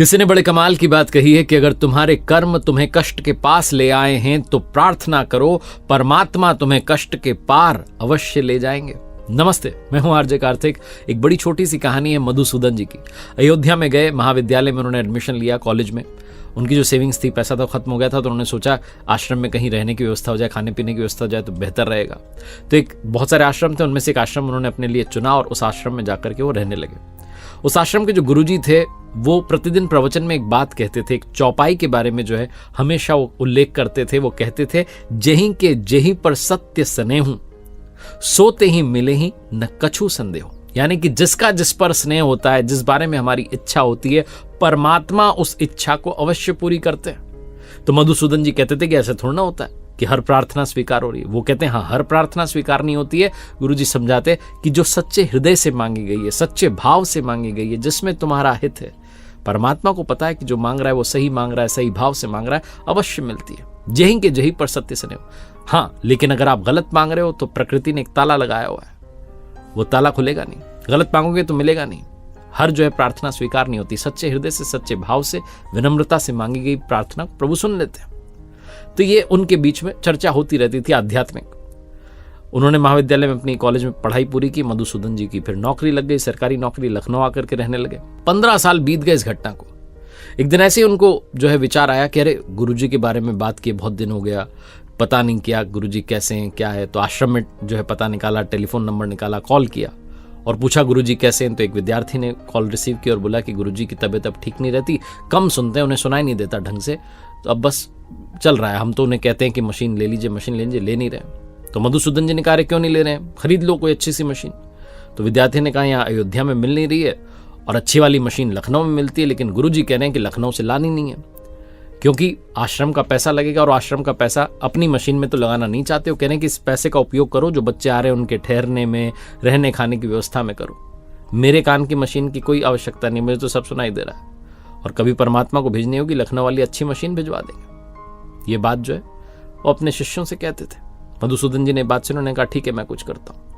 किसी ने बड़े कमाल की बात कही है कि अगर तुम्हारे कर्म तुम्हें कष्ट के पास ले आए हैं तो प्रार्थना करो, परमात्मा तुम्हें कष्ट के पार अवश्य ले जाएंगे। नमस्ते, मैं हूं आरजे कार्तिक। एक बड़ी छोटी सी कहानी है मधुसूदन जी की। अयोध्या में गए, महाविद्यालय में उन्होंने एडमिशन लिया, कॉलेज में। उनकी जो सेविंग्स थी, पैसा तो खत्म हो गया था, तो उन्होंने सोचा आश्रम में कहीं रहने की व्यवस्था हो जाए, खाने पीने की व्यवस्था हो जाए तो बेहतर रहेगा। तो एक बहुत सारे आश्रम थे, उनमें से एक आश्रम उन्होंने अपने लिए चुना और उस आश्रम में जाकर के वो रहने लगे। उस आश्रम के जो गुरुजी थे वो प्रतिदिन प्रवचन में एक बात कहते थे, एक चौपाई के बारे में जो है हमेशा वो उल्लेख करते थे। वो कहते थे, जेहि के जेहि पर सत्य स्नेह सोते ही मिले ही न कछु संदेह। यानी कि जिसका जिस पर स्नेह होता है, जिस बारे में हमारी इच्छा होती है, परमात्मा उस इच्छा को अवश्य पूरी करते हैं। तो मधुसूदन जी कहते थे कि ऐसा थोड़ा ना होता है कि हर प्रार्थना स्वीकार हो रही है। वो कहते हैं हाँ, हर प्रार्थना स्वीकार नहीं होती है। गुरुजी समझाते कि जो सच्चे हृदय से मांगी गई है, सच्चे भाव से मांगी गई है, जिसमें तुम्हारा हित है, परमात्मा को पता है कि जो मांग रहा है वो सही मांग रहा है, सही भाव से मांग रहा है, अवश्य मिलती है। जेहि के जेहि पर सत्य स्नेह। हाँ, लेकिन अगर आप गलत मांग रहे हो तो प्रकृति ने एक ताला लगाया हुआ है, वो ताला खुलेगा नहीं। गलत मांगोगे तो मिलेगा नहीं। हर जो है प्रार्थना स्वीकार नहीं होती। सच्चे हृदय से, सच्चे भाव से, विनम्रता से मांगी गई प्रार्थना प्रभु सुन लेते हैं। तो ये उनके बीच में चर्चा होती रहती थी आध्यात्मिक। उन्होंने महाविद्यालय में अपनी कॉलेज में पढ़ाई पूरी की, मधुसूदन जी की फिर नौकरी लग गई, सरकारी नौकरी। लखनऊ आकर के रहने लगे। 15 साल बीत गए इस घटना को। एक दिन ऐसे ही उनको जो है विचार आया कि अरे गुरुजी के बारे में बात किए बहुत दिन हो गया, पता नहीं किया गुरुजी कैसे हैं, क्या है। तो आश्रम में जो है पता निकाला, टेलीफोन नंबर निकाला, कॉल किया और पूछा गुरुजी कैसे हैं। तो एक विद्यार्थी ने कॉल रिसीव की और बोला कि गुरुजी की तबीयत अब ठीक नहीं रहती, कम सुनते हैं, उन्हें सुनाई नहीं देता ढंग से, तो अब बस चल रहा है। हम तो उन्हें कहते हैं कि मशीन ले लीजिए, मशीन ले लीजिए, ले नहीं रहे। तो मधुसूदन जी ने कहा, क्यों नहीं ले रहे हैं, खरीद लो कोई अच्छी सी मशीन। तो विद्यार्थी ने कहा, यहाँ अयोध्या में मिल नहीं रही है और अच्छी वाली मशीन लखनऊ में मिलती है, लेकिन गुरुजी कह रहे हैं कि लखनऊ से लानी नहीं है, क्योंकि आश्रम का पैसा लगेगा और आश्रम का पैसा अपनी मशीन में तो लगाना नहीं चाहते हो। कह रहे हैं कि इस पैसे का उपयोग करो, जो बच्चे आ रहे हैं उनके ठहरने में, रहने खाने की व्यवस्था में करो। मेरे कान की मशीन की कोई आवश्यकता नहीं, मुझे तो सब सुनाई दे रहा है। और कभी परमात्मा को भेजनी होगी, लखनऊ वाली अच्छी मशीन भिजवा देंगे। ये बात जो है वो अपने शिष्यों से कहते थे। मधुसूदन जी ने बात सुनी, उन्होंने कहा ठीक है, मैं कुछ करता हूँ।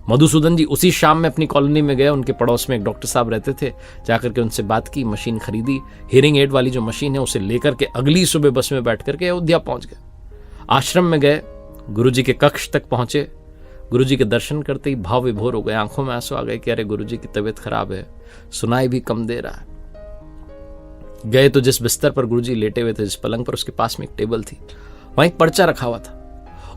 मधुसूदन जी उसी शाम में अपनी कॉलोनी में गए। उनके पड़ोस में एक डॉक्टर साहब रहते थे, जाकर के उनसे बात की, मशीन खरीदी। हियरिंग एड वाली जो मशीन है उसे लेकर के अगली सुबह बस में बैठ करके अयोध्या पहुंच गए। आश्रम में गए, गुरुजी के कक्ष तक पहुंचे। गुरुजी के दर्शन करते ही भाव विभोर हो गए, आंखों में आंसू आ गए कि अरे गुरुजी की तबीयत खराब है, सुनाई भी कम दे रहा है। गए तो जिस बिस्तर पर गुरुजी लेटे हुए थे, जिस पलंग पर, उसके पास में एक टेबल थी, वहां एक पर्चा रखा हुआ था।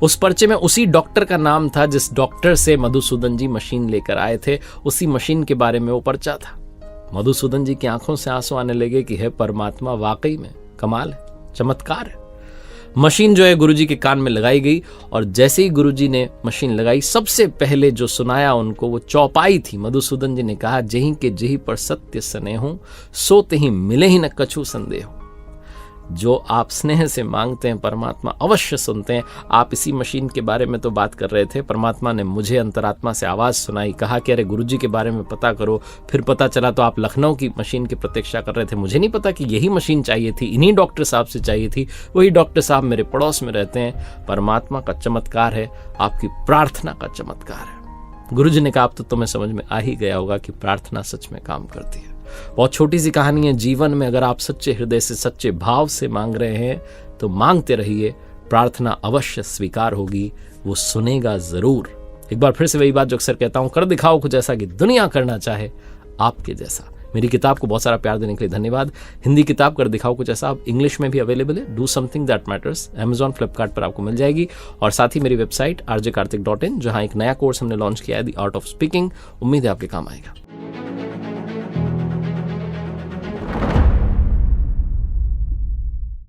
उस पर्चे में उसी डॉक्टर का नाम था जिस डॉक्टर से मधुसूदन जी मशीन लेकर आए थे। उसी मशीन के बारे में वो पर्चा था। मधुसूदन जी की आंखों से आंसू आने लगे कि हे परमात्मा, वाकई में कमाल है, चमत्कार है। मशीन जो है गुरुजी के कान में लगाई गई और जैसे ही गुरुजी ने मशीन लगाई, सबसे पहले जो सुनाया उनको वो चौपाई थी। मधुसूदन जी ने कहा, जेहि के जेहि पर सत्य स्नेह सोते ही मिले ही न कछु संदेह। जो आप स्नेह से मांगते हैं परमात्मा अवश्य सुनते हैं। आप इसी मशीन के बारे में तो बात कर रहे थे, परमात्मा ने मुझे अंतरात्मा से आवाज सुनाई, कहा कि अरे गुरुजी के बारे में पता करो। फिर पता चला तो आप लखनऊ की मशीन की प्रतीक्षा कर रहे थे। मुझे नहीं पता कि यही मशीन चाहिए थी, इन्हीं डॉक्टर साहब से चाहिए थी। वही डॉक्टर साहब मेरे पड़ोस में रहते हैं। परमात्मा का चमत्कार है, आपकी प्रार्थना का चमत्कार है। गुरुजी ने कहा, अब तो तुम्हें समझ में आ ही गया होगा कि प्रार्थना सच में काम करती है। बहुत छोटी सी कहानी है। जीवन में अगर आप सच्चे हृदय से, सच्चे भाव से मांग रहे हैं तो मांगते रहिए, प्रार्थना अवश्य स्वीकार होगी, वो सुनेगा जरूर। एक बार फिर से वही बात जो अक्सर कहता हूं, कर दिखाओ कुछ ऐसा कि दुनिया करना चाहे आपके जैसा। मेरी किताब को बहुत सारा प्यार देने के लिए धन्यवाद। हिंदी किताब कर दिखाओ कुछ ऐसा अब इंग्लिश में भी अवेलेबल है, do something that matters. Amazon, Flipkart पर आपको मिल जाएगी। और साथ ही मेरी वेबसाइट rjkartik.in, जहां एक नया कोर्स हमने लॉन्च किया है, द आर्ट ऑफ स्पीकिंग। उम्मीद है आपके काम आएगा।